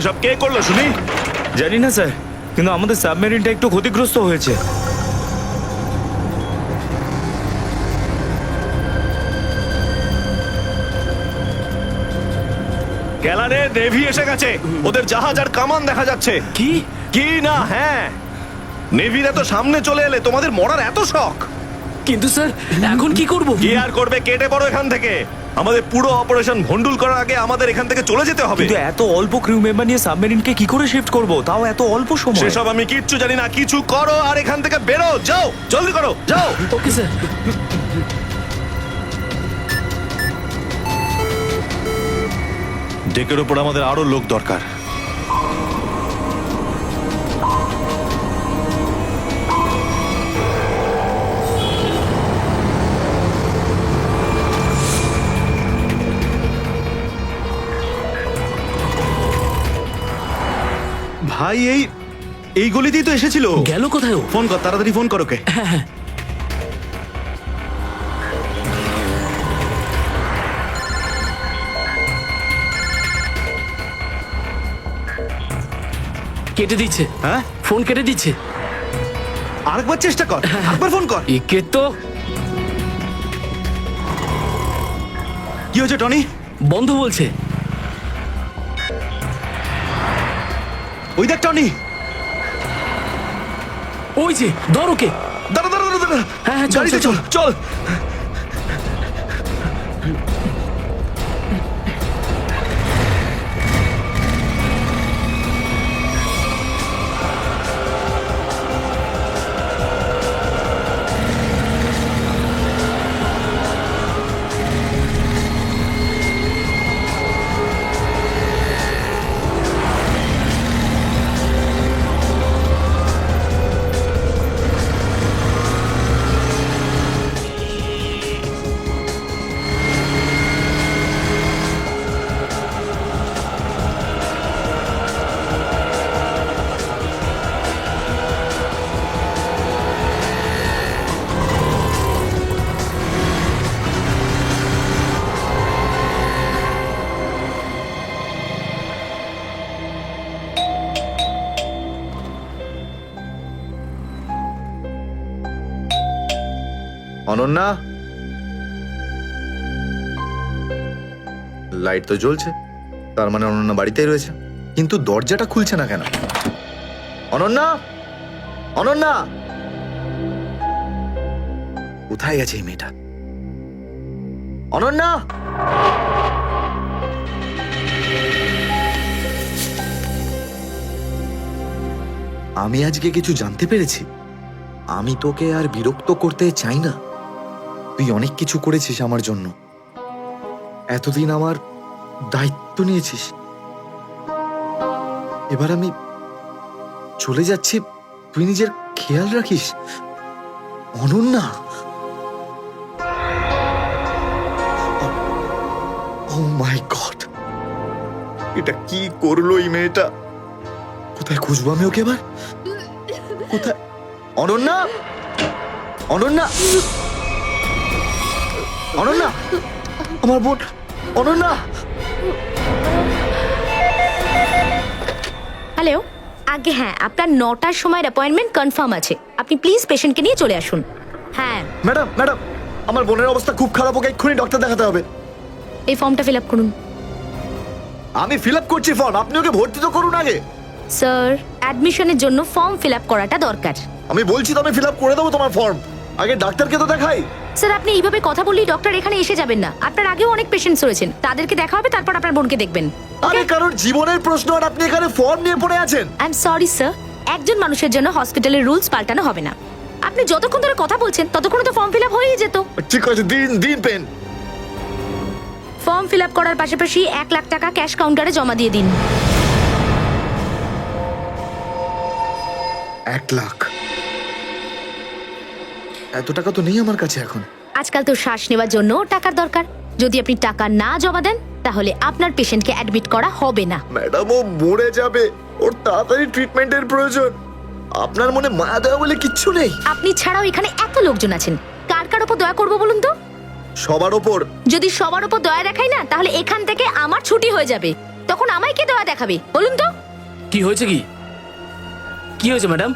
এসব কে করলো শুনি? জানি না স্যার, কিন্তু আমাদের সাবমেরিনটা একটু ক্ষতিগ্রস্ত হয়েছে। গ্যালারে নেভি এসে গেছে, ওদের জাহাজ আর কামান দেখা যাচ্ছে। কি? কি না? হ্যাঁ, নেভির এত সামনে চলে এলে তোমাদের মরার এত শখ। কিন্তু স্যার এখন কি করব? কি আর করবে, কেটে পড়ো এখান থেকে। আমাদের পুরো অপারেশন ভন্ডুল করার আগে আমাদের এখান থেকে চলে যেতে হবে। কিন্তু এত অল্প ক্রিউ মেম্বার নিয়ে সাবমেরিনকে কি করে শিফট করব, তাও এত অল্প সময়? সেসব আমি কিচ্ছু জানি না, কিছু করো আর এখান থেকে বেরো, যাও, জলদি করো, যাও। Okay sir. ডেকের ওপর আমাদের আরো লোক দরকার। ভাই এই গলিতেই তো এসেছিল। গেল কোথায় ও? ফোন কর, তাড়াতাড়ি ফোন করো কে। কেটে দিচ্ছে। হ্যাঁ, ফোন কেটে দিচ্ছে। আরেকবার চেষ্টা কর, আরেকবার ফোন কর। একে তো কি হয়েছে টনি? বন্ধ বলছে। ওই দেখ টনি। ওই যে ধর ওকে। দাঁড়া দাঁড়া দাঁড়া দাঁড়া। হ্যাঁ, হ্যাঁ, চল, গাড়িতে চল, চল চল। অনন্যা, লাইট তো জ্বলছে, তার মানে অনন্যা বাড়িতেই রয়েছে, কিন্তু দরজাটা খুলছে না কেন? অনন্যা, অনন্যা, কোথায় গেছে এই মেয়েটা? অনন্যা, আমি আজকে কিছু জানতে পেরেছি। আমি তোকে আর বিরক্ত করতে চাই না। তুই অনেক কিছু করেছিস আমার জন্য, এতদিন আমার দায়িত্ব নিয়েছিস। এবার আমি চলে যাচ্ছি, তুই নিজের খেয়াল রাখিস। অনন্যা, ও মাই গড, এটা কি করলো এই মেয়েটা? কোথায় খুঁজবো আমি ওকে এবার? কোথায়? অনন্যা, অনন্যা, অনন্যা, আমার বোন অনন্যা। হ্যালো, আগে হ্যাঁ, আপনার 9টার সময়ের অ্যাপয়েন্টমেন্ট কনফার্ম আছে। আপনি প্লিজ পেশেন্টকে নিয়ে চলে আসুন। হ্যাঁ ম্যাডাম, ম্যাডাম, আমার বোনের অবস্থা খুব খারাপ, ওকে এক্ষুনি ডক্টর দেখাতে হবে। এই ফর্মটা ফিল আপ করুন। আমি ফিল আপ করছি ফর্ম, আপনি ওকে ভর্তি তো করুন আগে। স্যার, অ্যাডমিশনের জন্য ফর্ম ফিল আপ করাটা দরকার। আমি বলছি তো আমি ফিল আপ করে দেবো তোমার ফর্ম, আগে ডাক্তারকে তো দেখাই। স্যার, আপনি এইভাবে কথা বললেই ডক্টর এখানে এসে যাবেন না। আপনার আগেও অনেক পেশেন্টস রয়েছেন, তাদেরকে দেখা হবে, তারপর আপনার বোনকে দেখবেন। আরে কারোর জীবনের প্রশ্ন আর আপনি এখানে ফর্ম নিয়ে পড়ে আছেন। আই এম সরি স্যার, একজন মানুষের জন্য হসপিটালের রুলস পাল্টানো হবে না। আপনি যতক্ষণ ধরে কথা বলছেন ততক্ষণ তো ফর্ম ফিল আপ হয়েই যেত। ঠিক আছে, দিন দিন পেন। ফর্ম ফিল আপ করার পাশাপাশি 1 লাখ টাকা ক্যাশ কাউন্টারে জমা দিয়ে দিন। 1 লাখ? এত টাকা তো নেই আমার কাছে এখন। আজকাল তো শ্বাস নেওয়ার জন্য টাকার দরকার। যদি আপনি টাকা না জমা দেন তাহলে আপনার পেশেন্টকে অ্যাডমিট করা হবে না। ম্যাডাম, ও মরে যাবে, ওর তাড়াতাড়ি ট্রিটমেন্টের প্রয়োজন। আপনার মনে মায়া দেওয়া বলে কিচ্ছু নেই? আপনি ছাড়াও এখানে এত লোকজন আছেন, কার কার উপর দয়া করবো বলুন তো? সবার ওপর। যদি সবার উপর দয়া দেখাই না, তাহলে এখান থেকে আমার ছুটি হয়ে যাবে। তখন আমায় কে দেওয়া দেখাবে বলুন তো? কি হয়েছে কি? কি হয়েছে ম্যাডাম?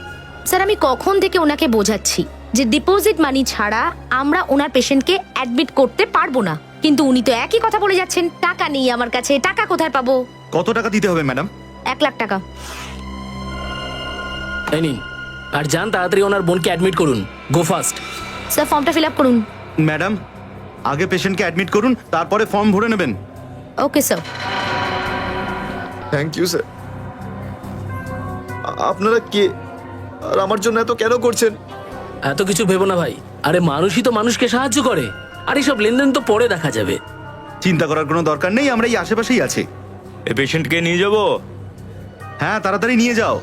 স্যার, আমি কখন থেকে ওনাকে বোঝাচ্ছি যে ডিপোজিট মানি ছাড়া আমরা ওনার পেশেন্টকে অ্যাডমিট করতে পারবো না, কিন্তু উনি তো একই কথা বলে যাচ্ছেন, টাকা নেই আমার কাছে, টাকা কোথায় পাবো? কত টাকা দিতে হবে ম্যাডাম? 1 লাখ টাকা। এই নিন, আর যান তাড়াতাড়ি ওনার বোনকে অ্যাডমিট করুন। Go fast. স্যার, ফর্মটা ফিল আপ করুন। ম্যাডাম, আগে পেশেন্টকে অ্যাডমিট করুন, তারপরে ফর্ম ভরে নেবেন। Okay sir. Thank you sir. আপনারা কে আর আমার জন্য এত কেন করছেন? এত কিছু ভেবো না ভাই, আরে মানুষই তো মানুষকে সাহায্য করে, আর এইসব লেনদেন তো পরে দেখা যাবে। চিন্তা করার কোনো দরকার নেই, আমরা এই আশেপাশেই আছি। এই পেশেন্টকে নিয়ে যাবো। হ্যাঁ, তাড়াতাড়ি নিয়ে যাও।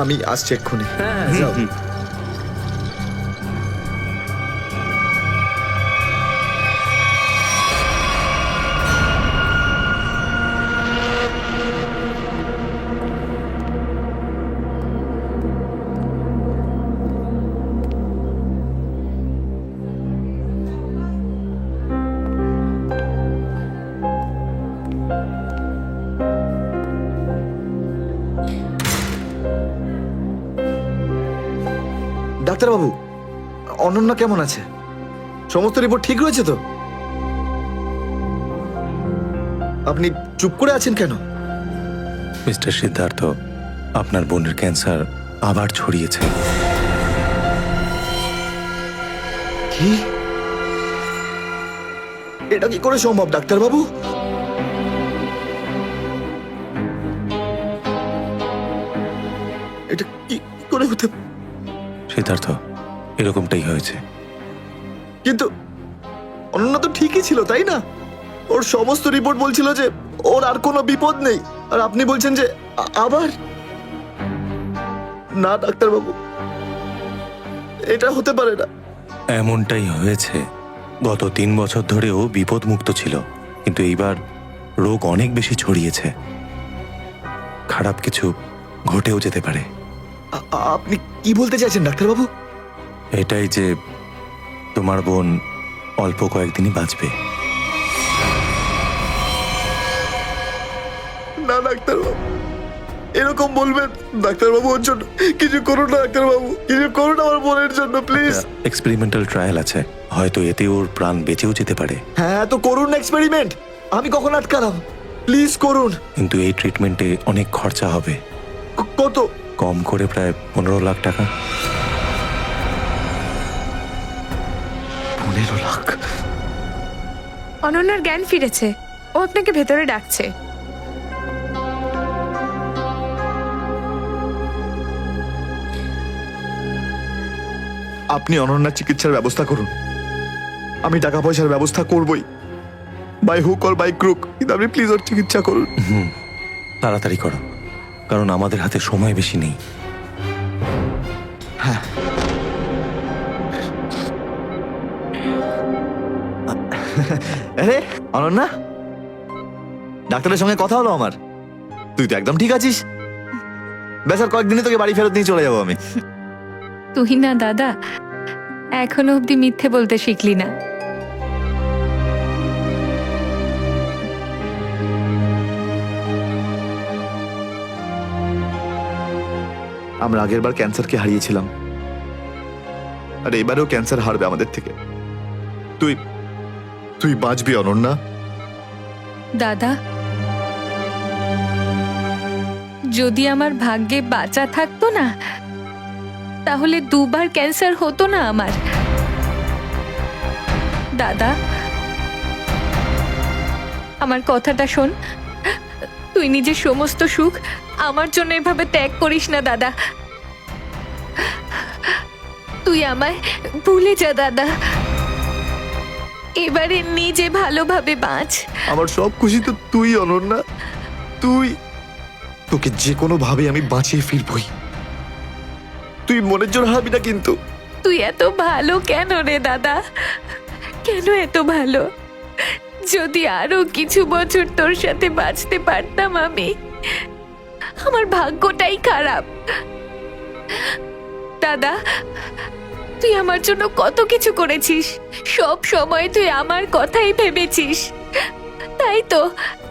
আমি আসছি এক্ষুনি। হ্যাঁ যাও। ডাক্তারবাবু, অনন্যা কেমন আছে? সমস্ত রিপোর্ট ঠিক রয়েছে তো? আপনি চুপ করে আছেন কেন? মিস্টার সিদ্ধার্থ, আপনার বোনের ক্যান্সার আবার ছড়িয়েছে। কি? এটা কি করে সম্ভব ডাক্তারবাবু? এটা কি করে হতে? সিদ্ধার্থ, এরকমটাই হয়েছে। কিন্তু অনন্যা তো ঠিকই ছিল, তাই না? ওর সমস্ত রিপোর্ট বলছিল যে ওর আর কোনো বিপদ নেই, আর আপনি বলছেন যে আবার? না ডাক্তারবাবু, এটা হতে পারে না। এমনটাই হয়েছে। গত 3 বছর ধরেও বিপদমুক্ত ছিল, কিন্তু এইবার রোগ অনেক বেশি ছড়িয়েছে। খারাপ কিছু ঘটেও যেতে পারে। আপনি কি বলতে চাইছেন ডাক্তারবাবু? এটাই যে তোমার বোন অল্প কয়েকদিনই বাঁচবে। না ডাক্তারবাবু, এরকম বলবেন? ডাক্তারবাবু, ওর জন্য কিছু করুন না ডাক্তারবাবু, কিছু করুন আমার বোনের জন্য প্লিজ। এক্সপেরিমেন্টাল ট্রায়াল আছে, হয়তো এতে ওর প্রাণ বেঁচেও যেতে পারে। হ্যাঁ, তো করুন এক্সপেরিমেন্ট। আমি কখন আটকালাম? প্লিজ করুন। কিন্তু এই ট্রিটমেন্টে অনেক খরচা হবে। কত? কম করে প্রায় 15 লাখ টাকা। 15 লাখ? অনন্যার জ্ঞান ফিরেছে, ও আপনাকে ভেতরে ডাকছে। আপনি অনন্যার চিকিৎসার ব্যবস্থা করুন, আমি টাকা পয়সার ব্যবস্থা করবই, by hook or by crook, কিন্তু আপনি প্লিজ ওর চিকিৎসা করুন। তাড়াতাড়ি করো, কারণ আমাদের হাতে সময় বেশি নেই। আরে অনন্যা, ডাক্তারের সঙ্গে কথা হলো আমার, তুই তো একদম ঠিক আছিস। ব্যাস আর কয়েকদিনে তোকে বাড়ি ফেরত নিয়ে চলে যাবো আমি। তুই না দাদা, এখনো অব্দি মিথ্যে বলতে শিখলি না। আমরা আগের বার ক্যান্সারকে হারিয়েছিলাম, আর এবারেও ক্যান্সার হারবে আমাদের থেকে। তুই তুই বাঁচবি অনন্যা। দাদা, যদি আমার ভাগ্যে বাঁচা থাকতো না, তাহলে 2 বার ক্যান্সার হতো না আমার। দাদা, আমার কথাটা শোন, তুই নিজের সমস্ত সুখ আমার জন্য এভাবে ত্যাগ করিস না দাদা। তুই আমায় ভুলে যা দাদা, এবারে নিজে ভালোভাবে বাঁচ। আমার সব খুশি তো তুই অনন্যা, তুই। তোকে যে কোনো ভাবে আমি বাঁচিয়ে ফিরবই, তুই মনের জোর হারাবি না কিন্তু। তুই এত ভালো কেন রে দাদা, কেন এত ভালো? যদি আরো কিছু বছর তোর সাথে বাঁচতে পারতাম আমি। আমার ভাগ্যটাই খারাপ দাদা, তুই আমার জন্য কত কিছু করেছিস, সব সময় তুই আমার কথাই ভেবেছিস। তাই তো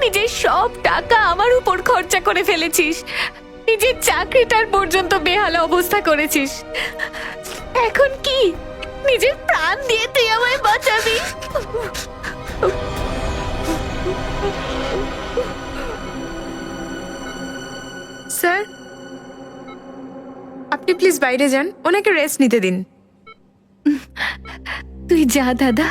নিজের সব টাকা আমার উপর খরচা করে ফেলেছিস, নিজের চাকরিটার পর্যন্ত বেহাল অবস্থা করেছিস। এখন কি নিজের প্রাণ দিয়ে তুই আমায় বাঁচাবি? স্যার, আপনি প্লিজ বাইরে যান, ওনাকে রেস্ট নিতে দিন। তুই যা দাদা।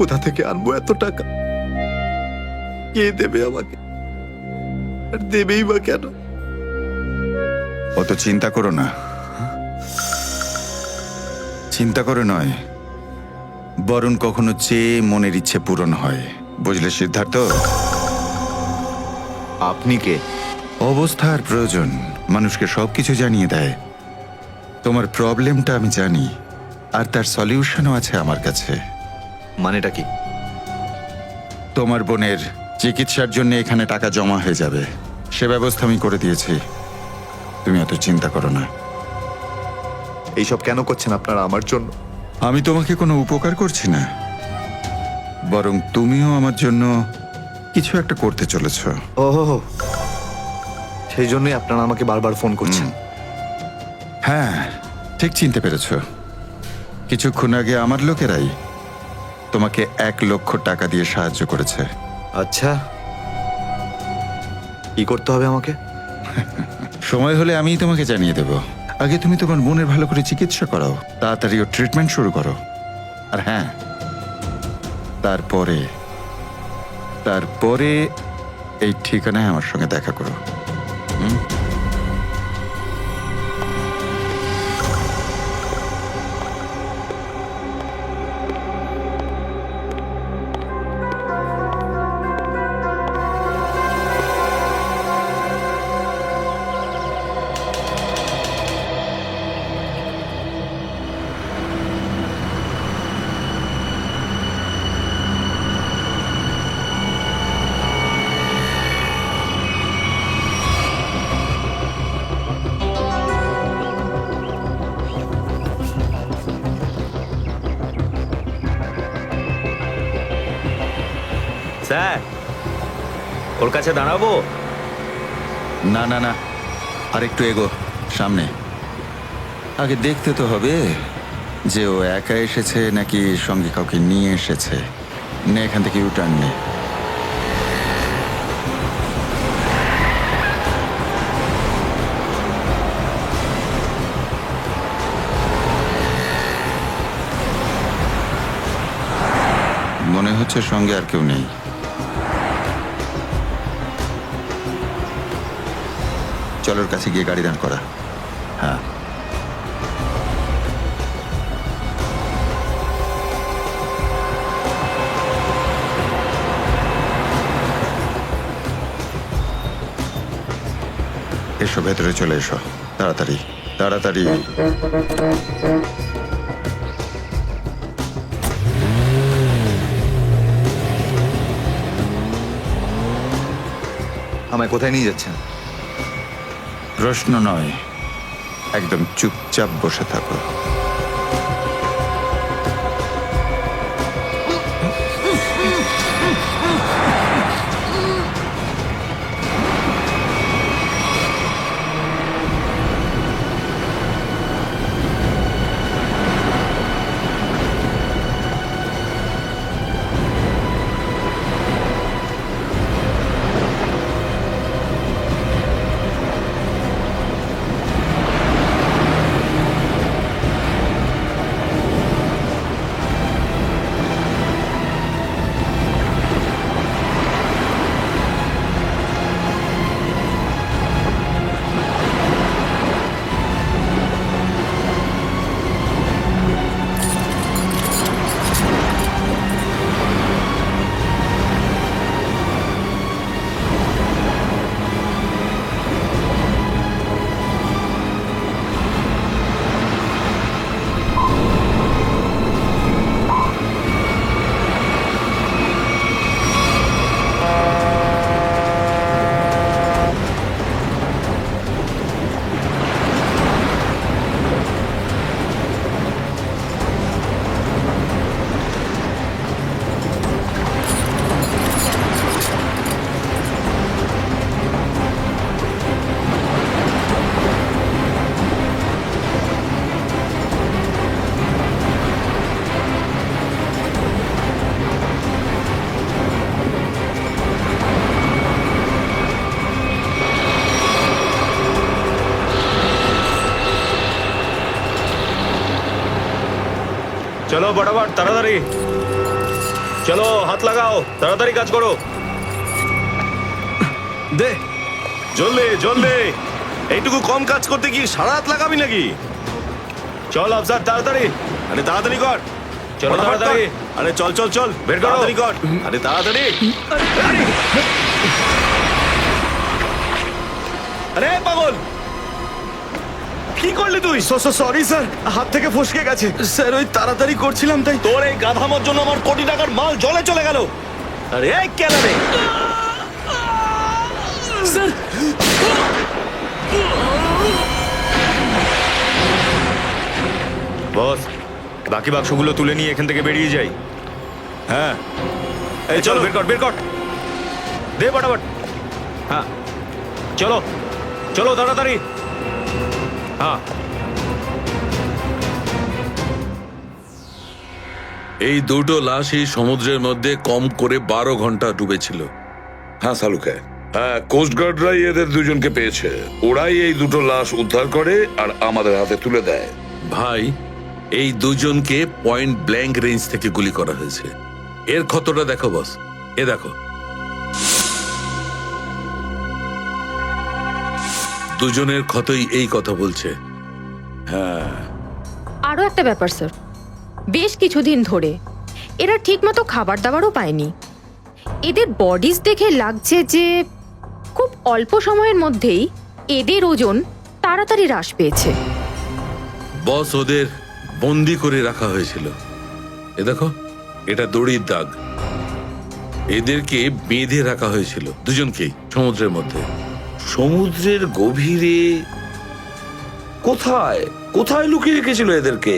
কোথা থেকে আনবো এত টাকা? কে দেবে আমাকে? আর দেবেই বা কেন? অত চিন্তা করো না, চিন্তা করে নয়, বরং কখনো চেয়ে মনের ইচ্ছে পূরণ হয়, বুঝলে সিদ্ধার্থ? আপনি কে? অবস্থার প্রয়োজন মানুষকে সবকিছু জানিয়ে দেয়। তোমার প্রবলেমটা আমি জানি, আর তার সলিউশনও আছে আমার কাছে। মানেটা কি? তোমার বোনের চিকিৎসার জন্য এখানে টাকা জমা হয়ে যাবে, সে ব্যবস্থা আমি করে দিয়েছি। তুমি অত চিন্তা করো না। এইসব কেন করছেন আপনারা আমার জন্য? আমি তোমাকে কোনো উপকার করছি না, বরং তুমিও আমার জন্য কিছু একটা করতে চলেছ। ওহ, সেই জন্যই আপনারা আমাকে বারবার ফোন করছেন। হ্যাঁ, ঠিক চিনতে পেরেছ। কিছুক্ষণ আগে আমার লোকেরাই তোমাকে 1 লক্ষ টাকা দিয়ে সাহায্য করেছে। আচ্ছা, কি করতে হবে আমাকে? সময় হলে আমিই তোমাকে জানিয়ে দেব। আগে তুমি তোমার বোনের ভালো করে চিকিৎসা করাও, তাড়াতাড়ি ওর ট্রিটমেন্ট শুরু করো। আর হ্যাঁ, তারপরে তারপরে এই ঠিকানায় আমার সঙ্গে দেখা করো। স্যার, ওর কাছে দাঁড়াবো? না না না, আর একটু এগো সামনে। আগে দেখতে তো হবে যে ও একা এসেছে নাকি সঙ্গে কাউকে নিয়ে এসেছে। নে, এখান থেকে ইউটার্ন নে। মনে হচ্ছে সঙ্গে আর কেউ নেই। চলোর কাছে গিয়ে গাড়ি দাঁড় করা। হ্যাঁ, এসো, ভেতরে চলে এসো, তাড়াতাড়ি তাড়াতাড়ি। আমায় কোথায় নিয়ে যাচ্ছেন? প্রশ্ন নয়, একদম চুপচাপ বসে থাকো। চলো বরাবর তাড়াতাড়ি চলো, হাত লাগাও, তাড়াতাড়ি কাজ করো। দে জলদি জলদি, এইটুকু কম কাজ করতে কি সারা রাত লাগাবি নাকি? চল আফসার তাড়াতাড়ি। আরে তাড়াতাড়ি কর, চলো ফটাফট তাড়াতাড়ি। কর। আরে চল চল চল, বের করো। তাড়াতাড়ি কর, আরে তাড়াতাড়ি। আরে পাগল, কি করলি তুই? সরি স্যার, হাত থেকে ফসকে গেছে স্যার, ওই তাড়াতাড়ি করছিলাম তাই। তোর এই গাধামোর জন্য আমার কোটি টাকার মাল জলে চলে গেল। আরে এই কেলারে, স্যার বস, বাকি বাক্সগুলো তুলে নিয়ে এখান থেকে বেরিয়ে যাই। হ্যাঁ এই চলো, বের কর বের কর, দে ফটাফট। হ্যাঁ চলো চলো তাড়াতাড়ি। হ্যাঁ এই দুটো লাশই সমুদ্রের মধ্যে কম করে 12 ঘন্টা ডুবেছিল। হ্যাঁ সালুকে, হ্যাঁ কোস্টগার্ডরাই এদের দুজনকে পেয়েছে। ওরাই এই দুটো লাশ উদ্ধার করে আর আমাদের হাতে তুলে দেয়। ভাই, এই দুজনকে পয়েন্ট ব্ল্যাঙ্ক রেঞ্জ থেকে গুলি করা হয়েছে। এর ক্ষতটা দেখো বস, এ দেখো। দুজনের ক্ষতই এই কথা বলছে। হ্যাঁ, আরও একটা ব্যাপার স্যার, বেশ কিছুদিন ধরে এরা ঠিকমতো খাবার দাবারও পায়নি। এদের বডিজ দেখে লাগছে যে খুব অল্প সময়ের মধ্যেই এদের ওজন তাড়াতাড়ি হ্রাস পেয়েছে। বস, ওদের বন্দি করে রাখা হয়েছিল। এ দেখো, এটা দড়ির দাগ। এদেরকে বেঁধে রাখা হয়েছিল দুজনকেই সমুদ্রের মধ্যে। সমুদ্রের গভীরে কোথায় কোথায় লুকিয়ে রেখেছিল এদেরকে,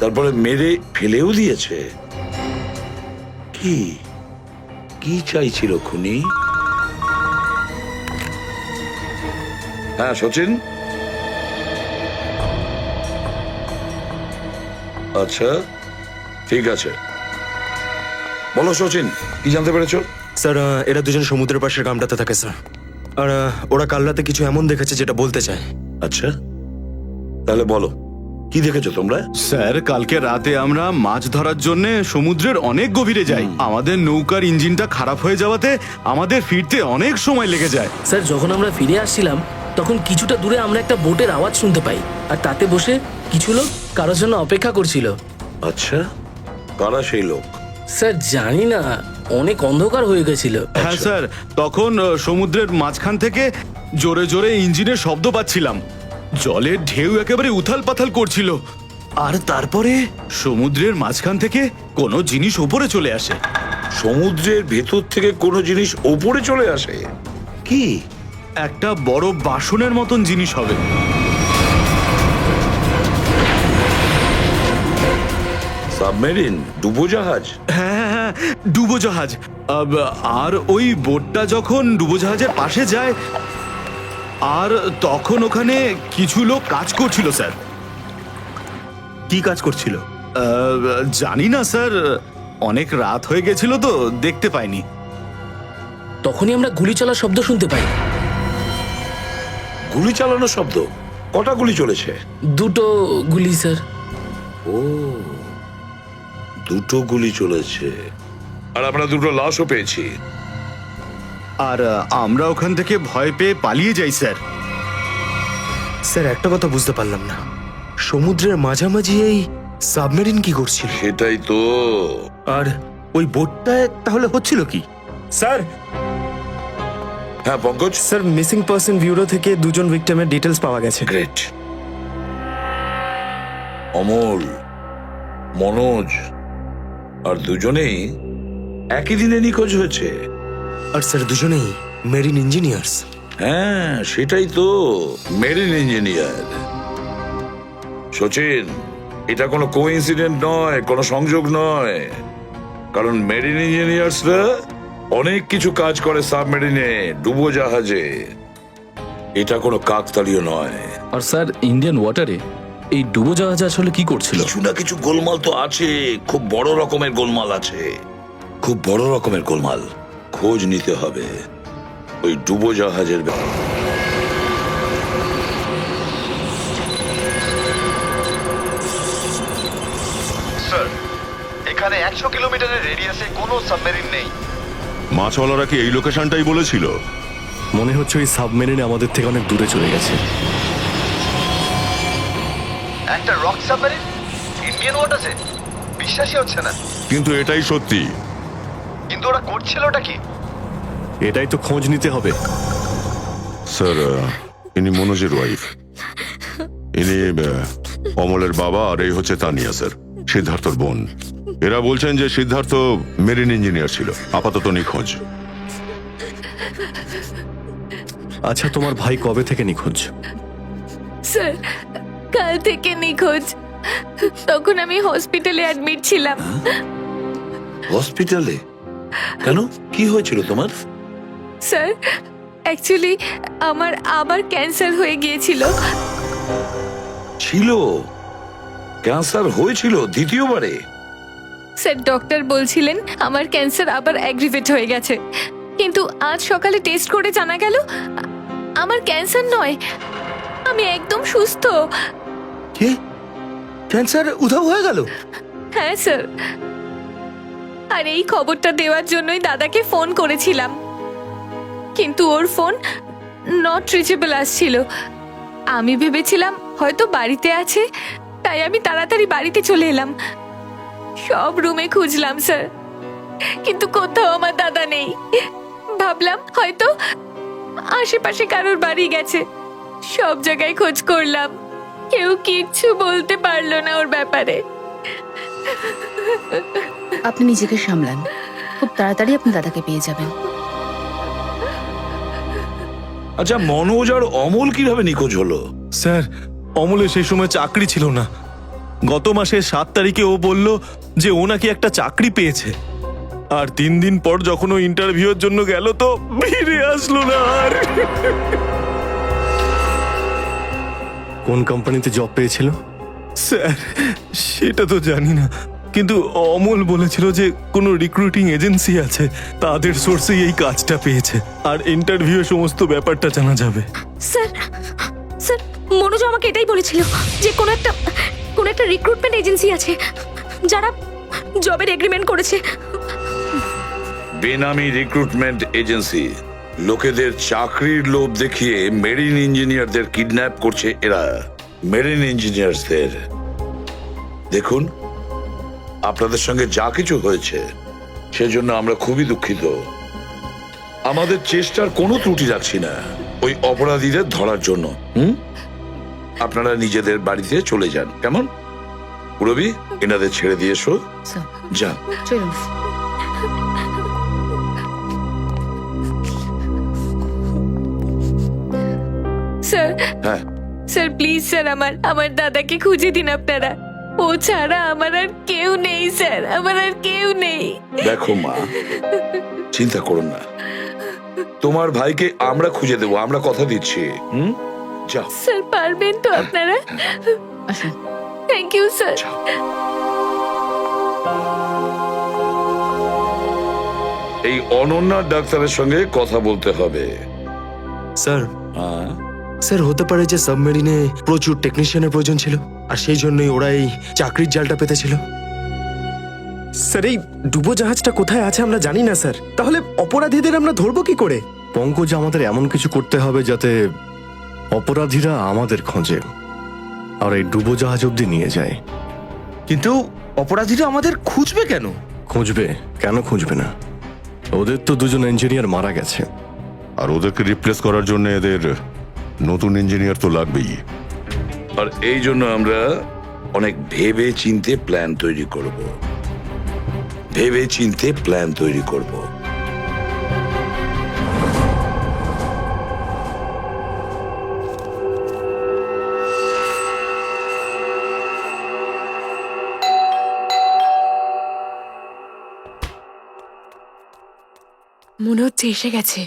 তারপরে মেরে ফেলেও দিয়েছে। কি কি চাইছিল খুনি? হ্যাঁ সচিন, আচ্ছা ঠিক আছে, বলো সচিন, কি জানতে পেরেছো? স্যার, এরা দুজন সমুদ্রের পাশের গ্রামটাতে থাকে স্যার, আর ওরা কাল রাতে কিছু এমন দেখেছে যেটা বলতে চায়। আচ্ছা, তাহলে বলো কি দেখেছো তোমরা? স্যার, কালকে রাতে আমরা মাছ ধরার জন্য সমুদ্রের অনেক গভীরে যাই। আমাদের নৌকার ইঞ্জিনটা খারাপ হয়ে যাওয়াতে আমাদের ফিরতে অনেক সময় লেগে যায়। স্যার, যখন আমরা ফিরে আসছিলাম তখন কিছুটা দূরে আমরা একটা বোটের আওয়াজ শুনতে পাই, আর তাতে বসে কিছু লোক কারোর জন্য অপেক্ষা করছিল। আচ্ছা, কারা সেই লোক? স্যার জানি না, অনেক অন্ধকার হয়ে গেছিল। হ্যাঁ স্যার, তখন সমুদ্রের মাঝখান থেকে জোরে জোরে ইঞ্জিনের শব্দ পাচ্ছিলাম। জলের ঢেউ একেবারে উথাল পাথাল করছিল, আর তারপরে সমুদ্রের মাঝখান থেকে কোনো জিনিস ওপরে চলে আসে। সমুদ্রের ভেতর থেকে কোনো জিনিস ওপরে চলে আসে? কি? একটা বড় বাসনের মতন জিনিস হবে। সাবমেরিন, ডুবোজাহাজ? হ্যাঁ হ্যাঁ, ডুবোজাহাজ। আর ওই বোটটা যখন ডুবোজাহাজের পাশে যায়, আর তখন ওখানে কিছু লোক কাজ করছিল স্যার। কি কাজ করছিল? জানি না স্যার, অনেক রাত হয়ে গেছিল তো দেখতে পাইনি। তখনই আমরা গুলি চলার শব্দ শুনতে পাই। গুলি চালানোর শব্দ? কটা গুলি চলেছে? দুটো গুলি স্যার। ও, দুটো গুলি চলেছে। আর আমরা দুটো লাশও পেয়েছি। আর আমরা ওখান থেকে ভয় পেয়ে পালিয়ে যাই স্যার। স্যার, একটা কথা বুঝতে পারলাম না, সমুদ্রের মাঝামাঝি এই সাবমেরিন কি করছিল? সেটাই তো। আর ওই বোটটায় তাহলে হচ্ছিল কি? স্যার, হ্যাঁ Pankaj? Sir, missing person bureau থেকে দুজন ভিক্টিমের ডিটেলস পাওয়া গেছে। গ্রেট। অমল, মনোজ আর দুজনেই একই দিনে নিখোঁজ হয়েছে। আর স্যার, দুজনেই মেরিন ইঞ্জিনিয়ার্স। হ্যাঁ সেটাই তো, মেরিন ইঞ্জিনিয়ার। সচিন, এটা কোনো কোইন্সিডেন্ট নয়, কোনো সংযোগ নয়, কারণ মেরিন ইঞ্জিনিয়ার্সরা অনেক কিছু কাজ করে সাবমেরিনে, ডুবোজাহাজে। এটা কোনো কাকতালীয় নয়। আর স্যার, ইন্ডিয়ান ওয়াটারে এই ডুবোজাহাজ আসলে কি করছিল? কিছু না কিছু গোলমাল তো আছে, খুব বড় রকমের গোলমাল আছে, খুব বড় রকমের গোলমাল। খোঁজ নিতে হবে ওই ডুবোজাহাজের ব্যাপারে। স্যার এখানে 100 কিলোমিটারের রেডিয়াসে কোনো সাবমেরিন নেই। মাছওয়ালারা কি এই লোকেশনটাই বলেছিল? মনে হচ্ছে ওই সাবমেরিন আমাদের থেকে অনেক দূরে চলে গেছে। একটা রক সাবমেরিন ইন্ডিয়ান ওয়াটার্সে? বিশ্বাসই হচ্ছে না। কিন্তু এটাই সত্যি। কিন্তু ওরা করছিলটা কি? এটাই তো খোঁজ নিতে হবে। স্যার, ইনি মনোজের ওয়াইফ। ইনি অমলের বাবা, আর এই হচ্ছে তানিয়া স্যার, সিদ্ধার্থর বোন। এরা বলছেন যে সিদ্ধার্থ মেরিন ইঞ্জিনিয়ার ছিল, আপাতত নিখোঁজ। আচ্ছা, তোমার ভাই কবে থেকে নিখোঁজ? স্যার কাল থেকে নিখোঁজ। তখন আমি হসপিটালে অ্যাডমিট ছিলাম। হসপিটালে? কেন, কি হয়েছিল তোমার? স্যার অ্যাকচুয়ালি আমার আবার ক্যান্সার হয়ে গিয়েছিল। ছিল? ক্যান্সার হয়েছিল দ্বিতীয়বারে? স্যার ডক্টর বলছিলেন আমার ক্যান্সার আবার অ্যাগ্রিভেট হয়ে গেছে, কিন্তু আজ সকালে টেস্ট করে জানা গেল আমার ক্যান্সার নয়, আমি একদম সুস্থ। কি? ক্যান্সার উধাও হয়ে গেল? হ্যাঁ স্যার, আর এই খবরটা দেওয়ার জন্যই দাদাকে ফোন করেছিলাম, কিন্তু ওর ফোন নট রিচেবল আসছিল। আমি ভেবেছিলাম হয়তো বাড়িতে আছে, তাই আমি তাড়াতাড়ি বাড়িতে চলে এলাম। সব রুমে খুঁজলাম স্যার, কিন্তু কোথাও আমার দাদা নেই। ভাবলাম হয়তো আশেপাশে কারোর বাড়ি গেছে। সব জায়গায় খোঁজ করলাম, কেউ কিচ্ছু বলতে পারলো না ওর ব্যাপারে। আপনি নিজেকে সামলান, খুব তাড়াতাড়ি আপনি দাদাকে পেয়ে যাবেন। আচ্ছা, মনোজ আর অমল কিভাবে নিখোঁজ হলো? স্যার, অমলের সেই সময় চাকরি ছিল না। গত মাসের 7 তারিখে ও বলল যে ও নাকি একটা চাকরি পেয়েছে, আর 3 দিন পর যখন ও ইন্টারভিউর জন্য গেল তো ফিরে আসলো না আর। কোন কোম্পানিতে জব পেয়েছিল? স্যার সেটা তো জানি না, কিন্তু অমল বলেছিল যে কোনো রিক্রুটিং এজেন্সি আছে, তাদের সোর্সেই এই কাজটা পেয়েছে, আর ইন্টারভিউ সমস্ত ব্যাপারটা জানা যাবে। স্যার স্যার মনোজ আমাকে এটাই বলেছিল যে কোনো একটা রিক্রুটমেন্ট এজেন্সি আছে যারা জবের এগ্রিমেন্ট করেছে। বেনামি রিক্রুটমেন্ট এজেন্সি লোকেদের চাকরির লোভ দেখিয়ে মেরিন ইঞ্জিনিয়ারদের কিডন্যাপ করছে এরা। মেরিন ইঞ্জিনিয়ারদের দেখুন, আপনাদের সঙ্গে যা কিছু হয়েছে সেজন্য আমরা খুবই দুঃখিত। আমাদের চেষ্টার কোনো ত্রুটি রাখছি না ওই অপরাধীদের ধরার জন্য। আপনারা নিজেদের বাড়িতে চলে যান, কেমন? পুরবি, এনাদের ছেড়ে দিয়ে এসো। যান। চলুন। স্যার হ্যাঁ, স্যার প্লিজ স্যার আমার দাদাকে খুঁজে দিন আপনারা। ও ছাড়া আমার আর কেউ নেই স্যার, আমার আর কেউ নেই। দেখো মা, চিন্তা করুন না, তোমার ভাইকে আমরা খুঁজে দেবো, আমরা কথা দিচ্ছি। যাও। স্যার পারবেন তো আপনারা? আসুন। Thank you sir. এই অনন্যার ডাক্তারের সঙ্গে কথা বলতে হবে। স্যার স্যার হতে পারে যে সাবমেরিনে প্রচুর টেকনিশিয়ানের প্রয়োজন ছিল, আর সেই জন্যই ওরা এই চাকরির জালটা পেতেছিল। স্যার এই ডুবো জাহাজটা কোথায় আছে আমরা জানি না স্যার, তাহলে অপরাধীদের আমরা ধরবো কি করে? পঙ্কজ, আমাদের এমন কিছু করতে হবে যাতে অপরাধীরা আমাদের খোঁজে আর এই ডুবোজাহাজ অব্দি নিয়ে যায়। কিন্তু অপরাধীরা আমাদের খুঁজবে কেন? খুঁজবে কেন? খুঁজবে না? ওদের তো 2জন ইঞ্জিনিয়ার মারা গেছে, আর ওদেরকে রিপ্লেস করার জন্য এদের নতুন ইঞ্জিনিয়ার তো লাগবেই। আর এই জন্য আমরা অনেক ভেবে চিন্তে প্ল্যান তৈরি করব। ভেবে চিন্তে প্ল্যান তৈরি করব। মনে হচ্ছে এসে গেছে।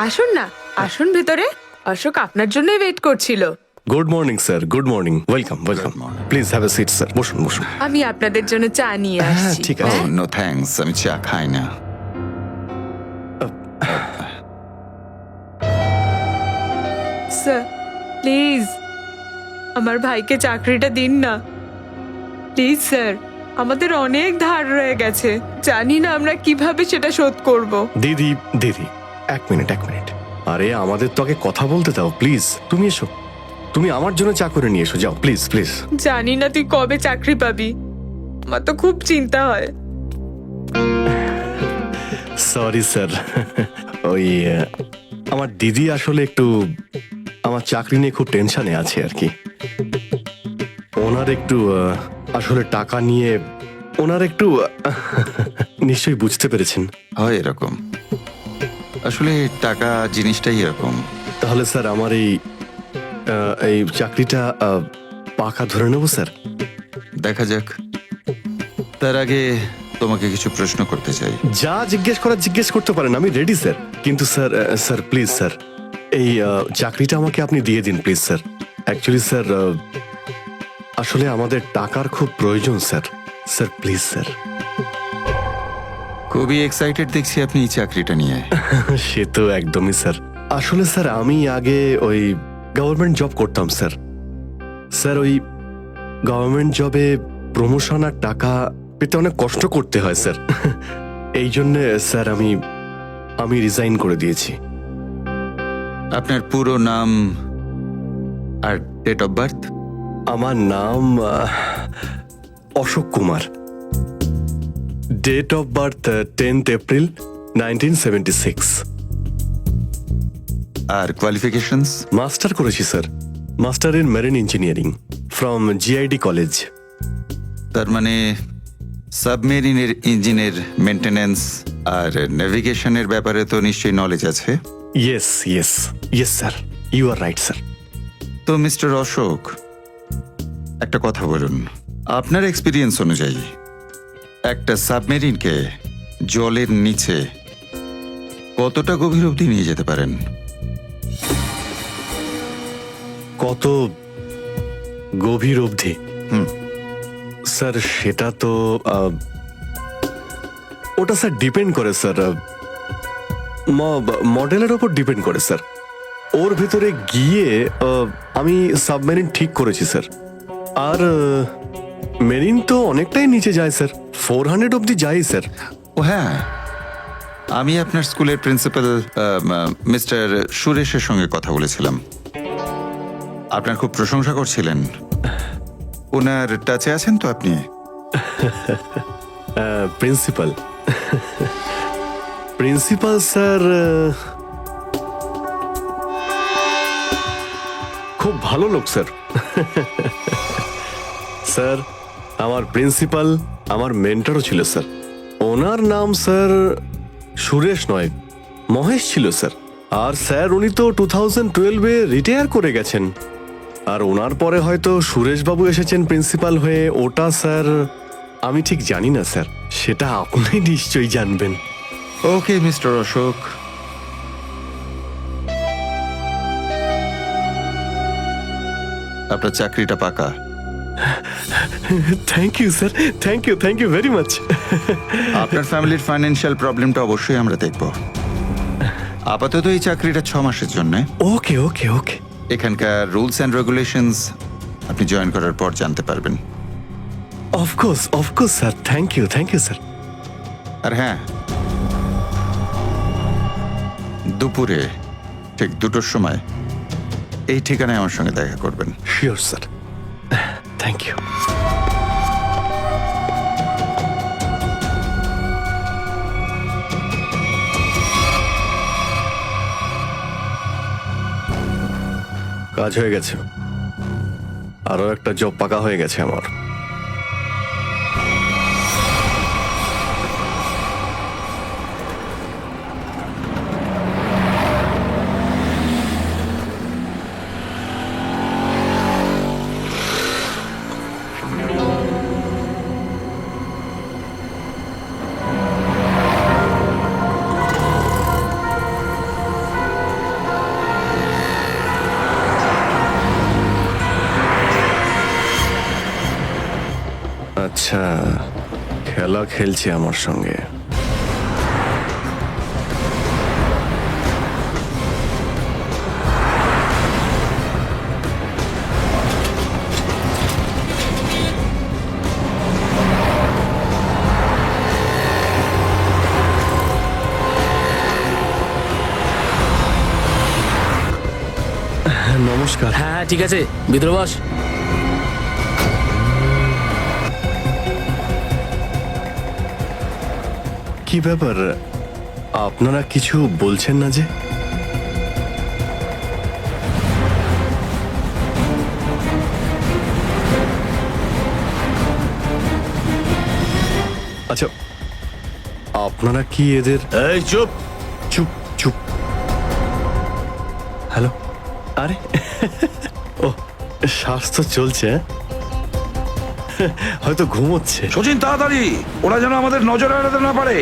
আসুন না, আসুন ভেতরে। অশোক আপনার জন্যই ওয়েট করছিল। Good morning sir, good morning, welcome welcome. Please have a seat sir, বসুন বসুন। আমি আপনাদের জন্য চা নিয়ে হ্যাঁ আসছি। ঠিক ও আছে। নো থ্যাঙ্কস, আমি চা খাই না। স্যার প্লিজ আমার ভাইকে চাকরিটা দিন না, প্লিজ স্যার। আমাদের অনেক ধার রয়ে গেছে, জানি না আমরা কিভাবে সেটা শোধ করব। দিদি দিদি, এক মিনিট এক মিনিট। আরে আমাদের তো আগে কথা বলতে দাও প্লিজ। তুমি এসো, তুমি আমার জন্য চা করে নিয়ে এসো, যাও প্লিজ প্লিজ। জানি না তুই কবে চাকরি পাবি, আমার তো খুব চিন্তা হয়। সরি স্যার, ওই আমার দিদি আসলে একটু আমার চাকরি নিয়ে খুব টেনশনে আছে আর কি। ওনার একটু আসলে টাকা নিয়ে ওনার একটু নিশ্চয়ই বুঝতে পেরেছেন। হয় এরকম, আসলে টাকা জিনিসটাই এরকম। তাহলে স্যার আমার এই চাকরিটা পাকা ধরে নেবো স্যার? দেখা যাক, তার আগে তোমাকে কিছু প্রশ্ন করতে চাই। যা জিজ্ঞেস করার জিজ্ঞেস করতে পারেন, আমি রেডি স্যার। কিন্তু স্যার স্যার প্লিজ স্যার, এই চাকরিটা আমাকে আপনি দিয়ে দিন প্লিজ স্যার। অ্যাকচুয়ালি স্যার আসলে আমাদের টাকার খুব প্রয়োজন স্যার। Sir please sir. খুবই এক্সাইটেড দেখছি আপনি এই চাকরিটা নিয়ে। সে তো একদমই স্যার। আসলে স্যার আমি আগে ওই গভর্নমেন্ট জব করতাম স্যার। স্যার ওই গভর্নমেন্ট জবে প্রমোশন আর টাকা পেতে অনেক কষ্ট করতে হয় স্যার। এই জন্য স্যার আমি রিজাইন করে দিয়েছি। আপনার পুরো নাম আর ডেট অফ বার্থ? আমার নাম Ashok Kumar. Date of birth 10th April 1976। আর কোয়ালিফিকেশনস? মাস্টার করেছি sir, master in marine engineering from GID college. তার মানে সাবমেরিনের ইঞ্জিনের মেনটেন্যান্স আর নেভিগেশনের ব্যাপারে তো নিশ্চয়ই নলেজ আছে। Yes yes yes sir, you are right sir. তো মিস্টার অশোক, একটা কথা বলুন, আপনার এক্সপিরিয়েন্স অনুযায়ী একটা সাবমেরিনকে জলের নিচে কতটা গভীর অবধি নিয়ে যেতে পারেন? কত গভীর অবধি? স্যার সেটা তো ওটা স্যার ডিপেন্ড করে স্যার, মডেলের ওপর ডিপেন্ড করে স্যার। ওর ভেতরে গিয়ে আমি সাবমেরিন ঠিক করেছি স্যার। আর মেরিন তো অনেকটাই নিচে যায় স্যার, 400 অবধি যাই স্যার। ও হ্যাঁ, আমি আপনার স্কুলের প্রিন্সিপাল মিস্টার সুরেশের সঙ্গে কথা বলেছিলাম, আপনার খুব প্রশংসা করছিলেন। ওনার টাচে আছেন তো আপনি? প্রিন্সিপাল প্রিন্সিপাল স্যার খুব ভালো লোক স্যার। স্যার আমার প্রিন্সিপাল আমার মেন্টরও ছিল স্যার। ওনার নাম স্যার সুরেশ নয়, মহেশ ছিল স্যার। আর স্যার উনি তো 2012-এ রিটায়ার করে গেছেন। আর ওনার পরে হয়তো সুরেশবাবু এসেছেন প্রিন্সিপাল হয়ে, ওটা স্যার আমি ঠিক জানি না স্যার, সেটা আপনি নিশ্চয়ই জানবেন। ওকে মিস্টার অশোক, আপনার চাকরিটা পাকা। Thank you sir, thank you very much. আপনার ফ্যামিলির ফাইন্যান্সিয়াল প্রবলেমটা অবশ্যই আমরা দেখব। আপাতত এই চাকরিটা 6 মাসের জন্য। ওকে ওকে ওকে। এখানকার রুলস অ্যান্ড রেগুলেশনস আপনি জয়েন করার পর জানতে পারবেন। Of course sir, thank you sir. আর হ্যাঁ, দুপুরে ঠিক 2টোর সময় এই ঠিকানায় আমার সঙ্গে দেখা করবেন। Sure sir, thank you. কাজ হয়ে গেছে, আরো একটা জব পাকা হয়ে গেছে আমার। আচ্ছা, খেলা খেলছে আমার সঙ্গে। নমস্কার। হ্যাঁ হ্যাঁ ঠিক আছে, ভিতরে বস। কি ব্যাপার, আপনারা কিছু বলছেন না যে? আচ্ছা, আপনারা কি এদের... এই চুপ। চুপ চুপ। হ্যালো। আরে ও, স্বাস্থ্য চলছে, হয়তো ঘুমোচ্ছে। সচিন তাড়াতাড়ি, ওরা যেন আমাদের নজর এড়াতে না পারে।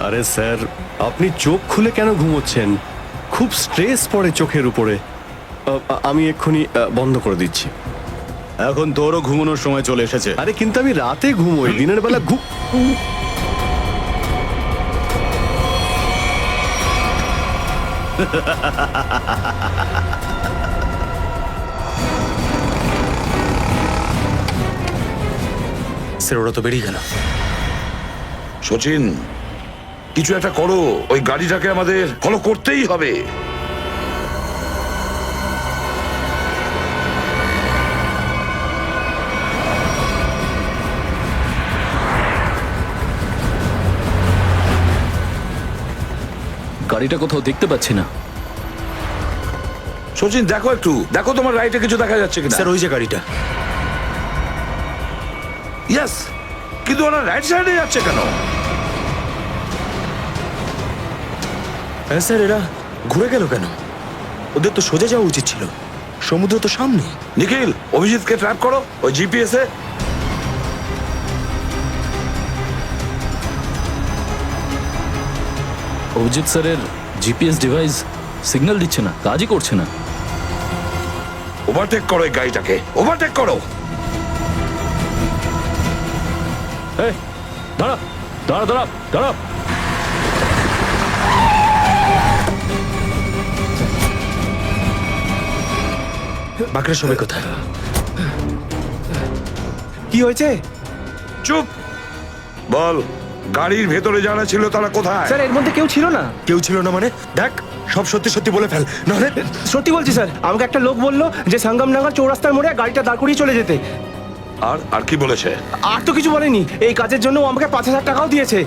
আরে স্যার, আপনি চোখ খুলে কেন ঘুমোচ্ছেন? খুব স্ট্রেস পড়ে চোখের উপরে। আমি এক্ষুনি বন্ধ করে দিচ্ছি। এখন তোরও ঘুমানোর সময় চলে এসেছে। আরে কিন্তু আমি রাতে ঘুমোই, দিনের বেলা স্যার ওরা তো বেরিয়ে গেল। সচিন, কিছু একটা করো, ওই গাড়িটাকে আমাদের ফলো করতেই হবে। গাড়িটা কোথাও দেখতে পাচ্ছি না। সচিন দেখো, একটু দেখো তোমার রাইটে কিছু দেখা যাচ্ছে কিনা। স্যার ওই যে গাড়িটা। ইয়েস, কিন্তু ওরা রাইট সাইডে যাচ্ছে কেন? হ্যাঁ স্যার, এরা ঘুরে গেল কেন? ওদের তো সোজা যাওয়া উচিত ছিল, সমুদ্র তো সামনে। নিখিল, অভিজিৎকে ট্র্যাপ করো ওই জিপিএস এ। অভিজিৎ স্যারের জিপিএস ডিভাইস সিগন্যাল দিচ্ছে না, কাজই করছে না। ওভারটেক করো এই গাড়িটাকে, ওভারটেক করো। এই দাঁড়া দাঁড়া দাঁড়া দাঁড়া। বাকিরা সবাই কোথায়? কি হয়েছে? চুপ, বল গাড়ির ভেতরে যারা ছিল তারা কোথায়? স্যার এর মধ্যে কেউ ছিল না। কেউ ছিল না মানে? দেখ, সব সত্যি সত্যি বলে ফেল, নাহলে... সত্যি বলছি স্যার, আমাকে একটা লোক বললো যে সঙ্গমনগর চৌরাস্তার মোড়ে গাড়িটা দাঁড় করিয়ে চলে যেতে। আর কি বলেছে? আর তো কিছু বলেনি। এই কাজের জন্য ও আমাকে 5,000 টাকাও দিয়েছে।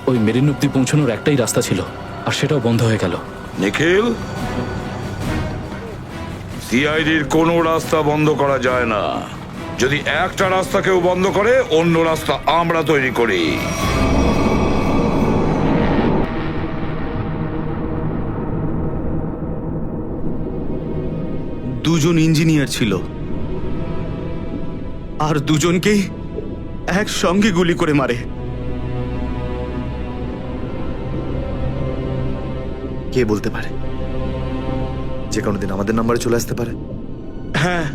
ওই মেরিন অব্দি পৌঁছানোর একটাই রাস্তা ছিল, আর সেটাও বন্ধ হয়ে গেল। নিখিল, সিআইডির কোনো রাস্তা বন্ধ করা যায় না। যদি একটা রাস্তা কেউ বন্ধ করে, অন্য রাস্তা আমরা তৈরি করি। দুজন ইঞ্জিনিয়ার ছিল, আর দুজনকেই একসঙ্গে গুলি করে মারে। কে বলতে পারে? যে কোনো দিন আমাদের নাম্বারে চলে আসতে পারে। হ্যাঁ,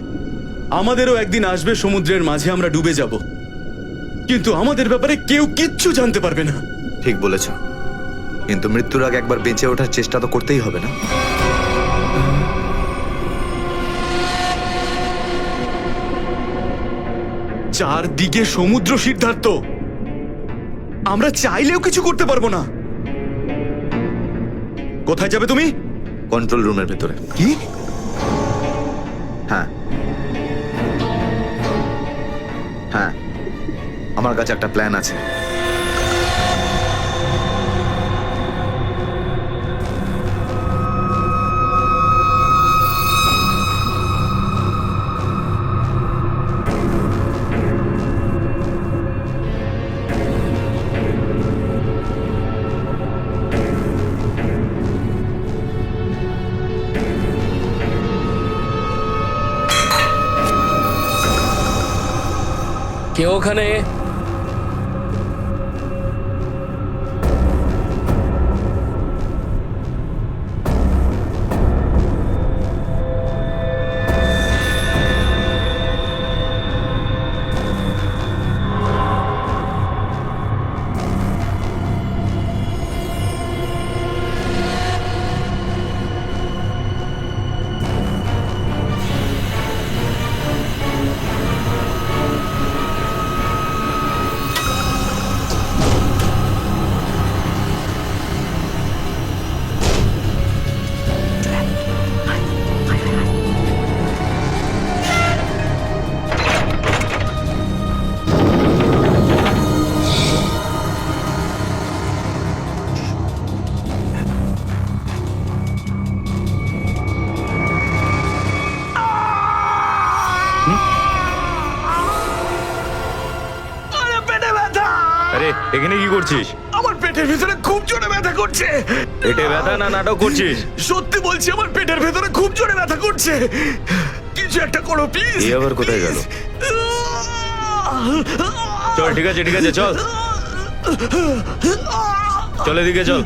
আমাদেরও একদিন আসবে সমুদ্রের মাঝে আমরা ডুবে যাব, কিন্তু আমাদের ব্যাপারে কেউ কিচ্ছু জানতে পারবে না। ঠিক বলেছ, কিন্তু মৃত্যুর আগে একবার বেঁচে ওঠার চেষ্টা তো করতেই হবে না? চারদিকে সমুদ্র, সিদ্ধার্থ, আমরা চাইলেও কিছু করতে পারবো না। কোথায় যাবে তুমি? কন্ট্রোল রুমের ভেতরে। কি? হ্যাঁ হ্যাঁ, আমার কাছে একটা প্ল্যান আছে। কে ওখানে? এখানে কি করছিস? আমার পেটের ভিতরে খুব জোরে ব্যথা করছে। পেটে ব্যথা না নাটক করছিস? সত্যি বলছি, আমার পেটের ভেতরে খুব জোরে ব্যথা করছে। কিছু একটা করো প্লিজ। এ আবার কোথায় গেল? চল ঠিক আছে চল চল এদিকে চল।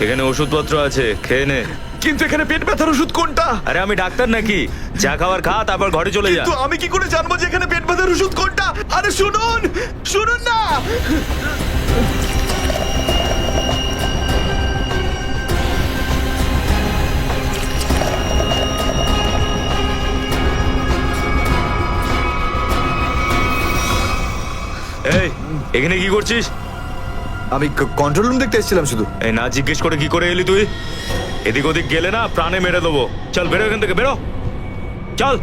এখানে ওষুধপত্র আছে, খেয়ে নে। কিন্তু এখানে পেট ব্যথার ওষুধ কোনটা? আরে আমি ডাক্তার নাকি? যা খাবার খা, তারপর ঘরে চলে যা। কিন্তু আমি কি করে জানবো যে এখানে পেট ব্যথার ওষুধ কোনটা? আরে শুনুন, শুনুন না। এই এখানে কি করছিস? আমি কন্ট্রোল রুম দেখতে এসেছিলাম শুধু। এই না জিজ্ঞেস করে কি করে এলি তুই? এদিক ওদিক গেলে না প্রাণে মেরে দেবো। চল বেরো এখান থেকে, বেরো চল।